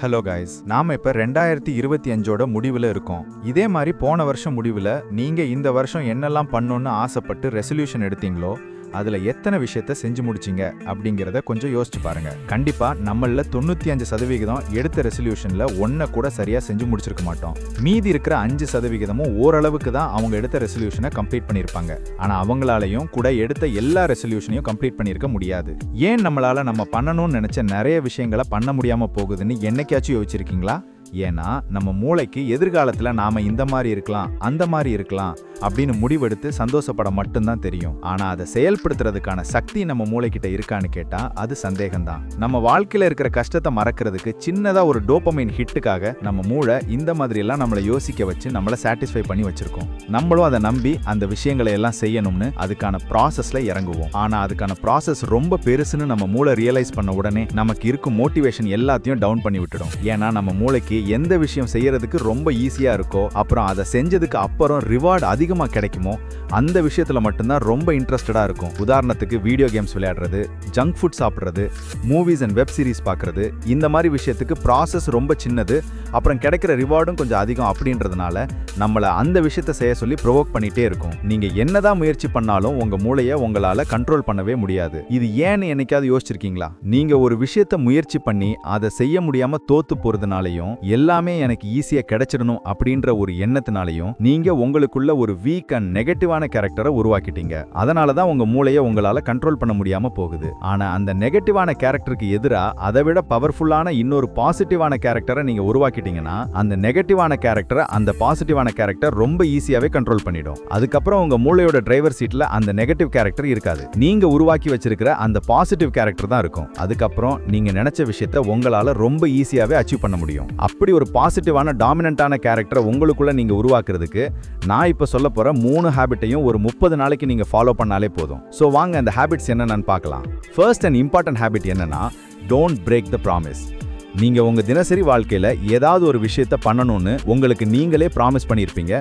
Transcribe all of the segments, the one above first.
Hello guys, நாம இப்ப 2025ஓட முடிவுல இருக்கோம். இதே மாதிரி போன வருஷம் முடிவுல நீங்க இந்த வருஷம் என்னெல்லாம் பண்ணணும்னு ஆசைப்பட்டு ரெசல்யூஷன் எடுத்தீங்களோ அதுல எத்தனை விஷயத்த செஞ்சு முடிச்சீங்க அப்படிங்கறத கொஞ்சம் யோசிச்சு பாருங்க. கண்டிப்பா நம்மள 95% எடுத்த ரெசல்யூஷன்ல ஒன்ன கூட சரியா செஞ்சு முடிச்சிருக்க மாட்டோம். மீதி இருக்கிற 5% ஓரளவுக்கு தான் அவங்க எடுத்த ரெசல்யூஷனை கம்ப்ளீட் பண்ணிருப்பாங்க. ஆனா அவங்களாலையும் கூட எடுத்த எல்லா ரெசல்யூஷனையும் கம்ப்ளீட் பண்ணிருக்க முடியாது. ஏன் நம்மளால நம்ம பண்ணணும்னு நினைச்ச நிறைய விஷயங்களை பண்ண முடியாம போகுதுன்னு என்னைக்காச்சும் யோசிச்சிருக்கீங்களா? ஏன்னா நம்ம மூளைக்கு எதிர்காலத்துல நாம இந்த மாதிரி இருக்கலாம், அந்த மாதிரி இருக்கலாம் அப்படின்னு முடிவெடுத்து சந்தோஷப்பட மட்டும்தான் தெரியும். ஆனா அதை செயல்படுத்துறதுக்கான சக்தி நம்ம மூளைக்கிட்ட இருக்கான்னு கேட்டா அது சந்தேகம்தான். நம்ம வாழ்க்கையில இருக்கிற கஷ்டத்தை மறக்கிறதுக்கு சின்னதா ஒரு டோபமைன் ஹிட்டுக்காக நம்ம மூளை இந்த மாதிரி எல்லாம் நம்மளை யோசிக்க வச்சு நம்மளை சாட்டிஸ்ஃபை பண்ணி வச்சிருக்கோம். நம்மளும் அதை நம்பி அந்த விஷயங்களை எல்லாம் செய்யணும்னு அதுக்கான ப்ராசஸ்ல இறங்குவோம். ஆனா அதுக்கான ப்ராசஸ் ரொம்ப பெருசுன்னு நம்ம மூளை ரியலைஸ் பண்ண உடனே நமக்கு இருக்கும் மோட்டிவேஷன் எல்லாத்தையும் டவுன் பண்ணி விட்டுடும். ஏன்னா நம்ம மூளைக்கு எந்த விஷயம் செய்யறதுக்கு ரொம்ப ஈஸியா இருக்கோ, அப்புறம் அதை செஞ்சதுக்கு அப்புறம் ரிவார்டு அதிகமா கிடைக்குமோ அந்த விஷயத்துல மட்டும்தான் ரொம்ப இன்ட்ரெஸ்டடா இருக்கும். உதாரணத்துக்கு வீடியோ கேம்ஸ் விளையாடுறது, ஜங்க் ஃபுட் சாப்பிடுறது, மூவிஸ் அண்ட் வெப் சீரிஸ் பார்க்கறது, இந்த மாதிரி விஷயத்துக்கு ப்ராசஸ் ரொம்ப சின்னது, அப்புறம் கிடைக்கிற ரிவார்டும் கொஞ்சம் அதிகம். அப்படின்றதுனால நம்மளை அந்த விஷயத்தை செய்ய சொல்லி ப்ரொவோக் பண்ணிட்டே இருக்கும். நீங்க என்னதான் முயற்சி பண்ணாலும் உங்க மூளையை உங்களால கண்ட்ரோல் பண்ணவே முடியாது. இது ஏன்னு என்னைக்காவது யோசிச்சிருக்கீங்களா? நீங்க ஒரு விஷயத்தை முயற்சி பண்ணி அதை செய்ய முடியாம தோத்து போறதுனாலையும் எல்லாமே எனக்கு ஈஸியா கிடைச்சிடணும் அப்படின்ற ஒரு எண்ணத்தினாலையும் நீங்க உங்களுக்குள்ள ஒரு வீக் அண்ட் நெகட்டிவான கேரக்டரை உருவாக்கிட்டீங்க. அதனாலதான் உங்க மூளையை உங்களால கண்ட்ரோல் பண்ண முடியாம போகுது. ஆனா அந்த நெகட்டிவான கேரக்டருக்கு எதிரா அதை விட பவர்ஃபுல்லான இன்னொரு பாசிட்டிவான கேரக்டரை நீங்க உருவாக்கிட்டீங்கன்னா அந்த நெகட்டிவான கேரக்டரை அந்த பாசிட்டிவான கேரக்டர் ரொம்ப ஈஸியாவே கண்ட்ரோல் பண்ணிடும். அதுக்கப்புறம் உங்க மூளையோட டிரைவர் சீட்ல அந்த நெகட்டிவ் கேரக்டர் இருக்காது. நீங்க உருவாக்கி வச்சிருக்கிற அந்த பாசிட்டிவ் கேரக்டர் தான் இருக்கும். அதுக்கப்புறம் நீங்க நினைச்ச விஷயத்தை உங்களால ரொம்ப ஈஸியாவே அச்சீவ் பண்ண முடியும். அப்படி ஒரு பாசிட்டிவான டாமினன்ட்டான கேரக்டரை உங்களுக்குள்ள நீங்க உருவாக்குறதுக்கு நான் இப்ப சொல்ல போற 3 ஹேபிட்டையும் ஒரு 30 நாளைக்கு நீங்க ஃபாலோ பண்ணாலே போதும். சோ வாங்க அந்த ஹேபிட்ஸ் என்னன்னு பார்க்கலாம். ஃபர்ஸ்ட் அண்ட் இம்பார்ட்டன்ட் ஹேபிட் என்னன்னா, டோன்ட் பிரேக் த ப்ராமிஸ். நீங்க உங்க தினசரி வாழ்க்கையில ஏதாவது ஒரு விஷயத்தை பண்ணணும்னு உங்களுக்கு நீங்களே ப்ராமிஸ் பண்ணியிருப்பீங்க.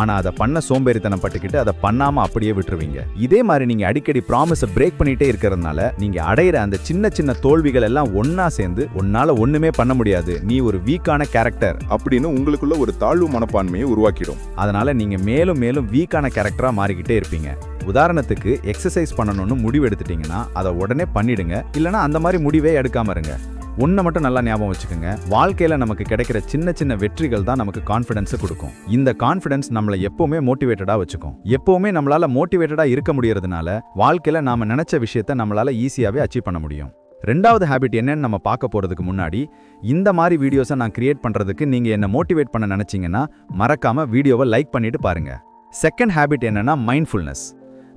ஆனா அதை பண்ண சோம்பேறித்தனம் பட்டுக்கிட்டு அதை பண்ணாம அப்படியே விட்டுருவீங்க. இதே மாதிரி நீங்க அடிக்கடி ப்ராமிஸை பிரேக் பண்ணிட்டே இருக்கிறதுனால நீங்க அடையிற அந்த சின்ன சின்ன தோல்விகள் எல்லாம் ஒன்னா சேர்ந்து உன்னால ஒண்ணுமே பண்ண முடியாது, நீ ஒரு வீக்கான கேரக்டர் அப்படின்னு உங்களுக்குள்ள ஒரு தாழ்வு மனப்பான்மையை உருவாக்கிடும். அதனால நீங்க மேலும் மேலும் வீக்கான கேரக்டரா மாறிக்கிட்டே இருப்பீங்க. உதாரணத்துக்கு எக்ஸசைஸ் பண்ணணும்னு முடிவு எடுத்துட்டீங்கன்னா அதை உடனே பண்ணிடுங்க. இல்லைன்னா அந்த மாதிரி முடிவே எடுக்காம இருங்க. ஒன்றை மட்டும் நல்லா ஞாபகம் வச்சுக்கோங்க, வாழ்க்கையில நமக்கு கிடைக்கிற சின்ன சின்ன வெற்றிகள் தான் நமக்கு கான்ஃபிடன்ஸை கொடுக்கும். இந்த கான்ஃபிடன்ஸ் நம்மளை எப்பவுமே மோட்டிவேட்டடா வச்சுக்கும். எப்பவுமே நம்மளால மோட்டிவேட்டடா இருக்க முடியறதுனால வாழ்க்கையில நாம நினைச்ச விஷயத்தை நம்மளால ஈஸியாவே அச்சீவ் பண்ண முடியும். ரெண்டாவது ஹேபிட் என்னன்னு நம்ம பார்க்க போறதுக்கு முன்னாடி, இந்த மாதிரி வீடியோஸை நான் கிரியேட் பண்றதுக்கு நீங்க என்ன மோட்டிவேட் பண்ண நினைச்சீங்கன்னா மறக்காம வீடியோவை லைக் பண்ணிட்டு பாருங்க. செகண்ட் ஹேபிட் என்னன்னா மைண்ட்ஃபுல்னஸ்.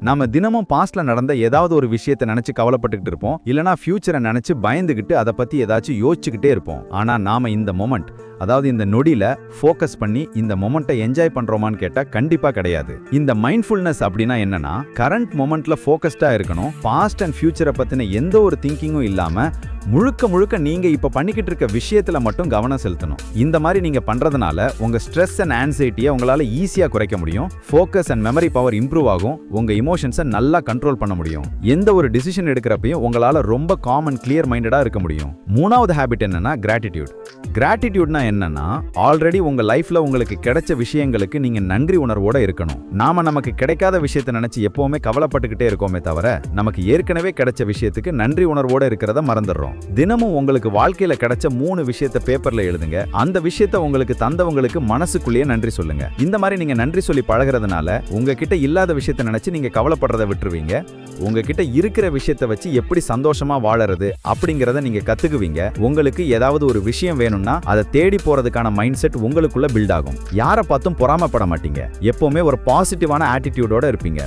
நாம தினமும் பாஸ்ட்ல நடந்த ஏதாவது ஒரு விஷயத்தை நினைச்சு கவலைப்பட்டுக்கிட்டு இருப்போம். இல்லனா ஃபியூச்சரை நினைச்சு பயந்துகிட்டு அதை பத்தி ஏதாச்சும் யோசிச்சுக்கிட்டே இருப்போம். ஆனா நாம இந்த மொமெண்ட், அதாவது இந்த நொடியில ஃபோக்கஸ் பண்ணி இந்த மொமெண்ட்டை என்ஜாய் பண்றோமான்னு கேட்டா கண்டிப்பா கிடையாது. இந்த மைண்ட்ஃபுல்னஸ் அப்படின்னா என்னன்னா, கரண்ட் மொமெண்ட்ல ஃபோக்கஸ்டா இருக்கணும். பாஸ்ட் அண்ட் ஃபியூச்சரை பத்தின எந்த ஒரு திங்கிங்கும் இல்லாம முழுக்க முழுக்க நீங்க இப்ப பண்ணிக்கிட்டு இருக்க விஷயத்துல மட்டும் கவனம் செலுத்தணும். இந்த மாதிரி நீங்க பண்றதுனால உங்க ஸ்ட்ரெஸ் அண்ட் ஆன்சைட்டியை உங்களால ஈஸியா குறைக்க முடியும். Focus and memory power improve ஆகும். உங்க இமோஷன்ஸை நல்லா கண்ட்ரோல் பண்ண முடியும். எந்த ஒரு டிசிஷன் எடுக்கிறப்பையும் உங்களால ரொம்ப காம் அண்ட் கிளியர் மைண்டடா இருக்க முடியும். மூணாவது ஹேபிட் என்னன்னா, கிராட்டிடியூட். கிராட்டிடியூட்னா என்னன்னா, ஆல்ரெடி உங்க லைஃப்ல உங்களுக்கு கிடைச்ச விஷயங்களுக்கு நீங்க நன்றி உணர்வோட இருக்கணும். நாம நமக்கு கிடைக்காத விஷயத்தை நினைச்சு எப்பவுமே கவலைப்பட்டுக்கிட்டே இருக்கோமே தவிர நமக்கு ஏற்கனவே கிடைச்ச விஷயத்துக்கு நன்றி உணர்வோட இருக்கிறத மறந்துடுறோம். தினமும் உங்களுக்கு வாழ்க்கையில கிடைச்ச 3 விஷயத்தை பேப்பர்ல எழுதுங்க. அந்த விஷயத்தை உங்களுக்கு தந்தவங்களுக்கு மனசுக்குள்ளேயே நன்றி சொல்லுங்க. இந்த மாதிரி நீங்க நன்றி சொல்லி பழகிறதுனால உங்ககிட்ட இல்லாத விஷயத்தை நினைச்சு நீங்க கவலைப்படுறதை விட்டுருவீங்க. உங்ககிட்ட இருக்கிற விஷயத்தை வச்சு எப்படி சந்தோஷமா வாழறது அப்படிங்கறத நீங்க கத்துக்குவீங்க. உங்களுக்கு ஏதாவது ஒரு விஷயம் வேணும்னா அதை தேடி போறதுக்கான மைண்ட் செட் உங்களுக்குள்ள பில்ட் ஆகும். யாரை பார்த்தும் பொறாமப்பட மாட்டீங்க. எப்பவுமே ஒரு பாசிட்டிவான ஆட்டிடியூடோட இருப்பீங்க.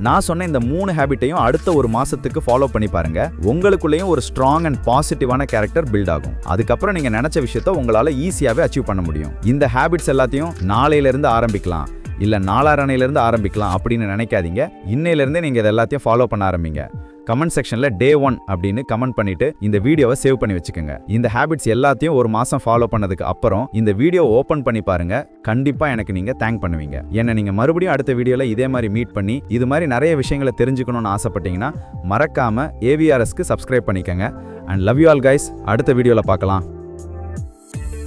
நான் சொன்ன இந்த 3 ஹேபிட்டையும் அடுத்த ஒரு மாசத்துக்கு ஃபாலோ பண்ணி பாருங்க. உங்களுக்குள்ளேயும் ஒரு ஸ்ட்ராங் அண்ட் பாசிட்டிவான கேரக்டர் பில்ட் ஆகும். அதுக்கப்புறம் நீங்க நினைச்ச விஷயத்தை உங்களால ஈஸியாவே அச்சீவ் பண்ண முடியும். இந்த ஹேபிட்ஸ் எல்லாத்தையும் நாளையில இருந்து ஆரம்பிக்கலாம், இல்ல நாளாரணையிலிருந்து ஆரம்பிக்கலாம் அப்படின்னு நினைக்காதீங்க. இன்னையிலிருந்தே நீங்க இது எல்லாத்தையும் ஃபாலோ பண்ண ஆரம்பிங்க. கமெண்ட் செக்ஷன்ல Day 1 அப்படின்னு கமெண்ட் பண்ணிட்டு இந்த வீடியோவை சேவ் பண்ணி வச்சுக்கோங்க. இந்த ஹேபிட்ஸ் எல்லாத்தையும் ஒரு மாசம் ஃபாலோ பண்ணதுக்கு அப்புறம் இந்த வீடியோ ஓபன் பண்ணி பாருங்க. கண்டிப்பா எனக்கு நீங்க தேங்க் பண்ணுவீங்க. என்ன நீங்க மறுபடியும் அடுத்த வீடியோல இதே மாதிரி மீட் பண்ணி இது மாதிரி நிறைய விஷயங்களை தெரிஞ்சுக்கணும்னு ஆசைப்பட்டீங்கன்னா மறக்காம AVRSக்கு சப்ஸ்கிரைப் பண்ணிக்கங்க. And love you all guys. அடுத்த வீடியோல பார்க்கலாம்.